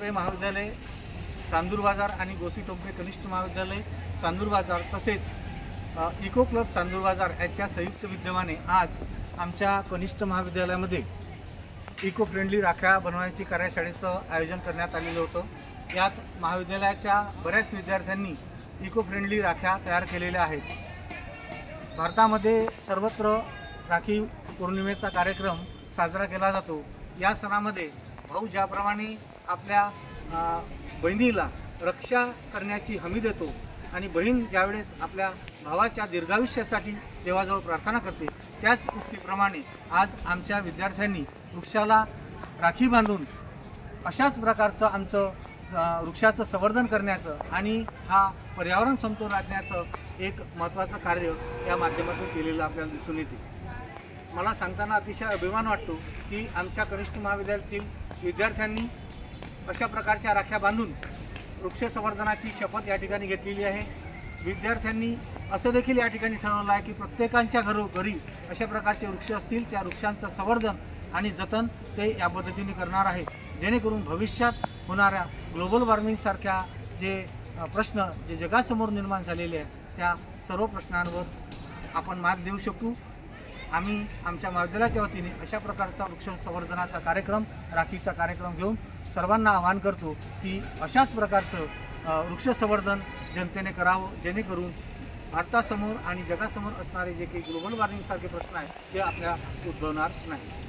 टोपे महाविद्यालय चांदूर बाजार आणि गोसी टोपे कनिष्ठ महाविद्यालय चांदूर बाजार तसेच इको क्लब चांदूर बाजार यांच्या संयुक्त विद्यमाने आज आमच्या कनिष्ठ महाविद्यालयामध्ये इको फ्रेंडली राख्या बनवण्याची कार्यशाळेचं आयोजन करण्यात आलेलं होतं। यात महाविद्यालयाच्या बऱ्याच विद्यार्थ्यांनी इको फ्रेंडली राख्या तयार केलेल्या आहेत। भारतामध्ये सर्वत्र राखी पौर्णिमेचा कार्यक्रम साजरा केला जातो। या सणामध्ये भाऊ ज्याप्रमाणे आपल्या बहिणीला रक्षा करण्याची हमी देतो आणि बहीण ज्यावेळेस आपल्या भावाच्या दीर्घायुष्यासाठी देवाजवळ प्रार्थना करते, त्याच उक्तीप्रमाणे आज आमच्या विद्यार्थ्यांनी वृक्षाला राखी बांधून अशाच प्रकारचं आमचं वृक्षाचं संवर्धन करण्याचं आणि हा पर्यावरण समतोल राखण्याचं एक महत्त्वाचं कार्य या माध्यमातून केलेलं आपल्याला दिसून येते। मला सांगताना अतिशय अभिमान वाटतो की आमच्या कनिष्ठ महाविद्यालयातील विद्यार्थ्यांनी अशा प्रकारच्या राख्या बांधून वृक्ष संवर्धनाची शपथ या ठिकाणी घेतलेली आहे। विद्यार्थ्यांनी असं देखील या ठिकाणी ठरवलं आहे की प्रत्येकांच्या घरोघरी अशा प्रकारचे वृक्ष असतील, त्या वृक्षांचं संवर्धन आणि जतन ते या पद्धतीने करणार आहे, जेणेकरून भविष्यात होणाऱ्या ग्लोबल वॉर्मिंगसारख्या जे प्रश्न जे जगासमोर निर्माण झालेले आहेत त्या सर्व प्रश्नांवर आपण मात देऊ शकू। आम्ही आमच्या महाविद्यालयाच्या वतीने अशा प्रकारचा वृक्ष संवर्धनाचा कार्यक्रम, राखीचा कार्यक्रम घेऊन सर्वांना आवाहन करतो की अशाच प्रकारचं वृक्ष संवर्धन जनतेने करावं, जेणेकरून भारतासमोर आणि जगासमोर असणारे जे काही ग्लोबल वॉर्मिंगसारखे प्रश्न आहेत ते आपल्या उद्भवणार नाही।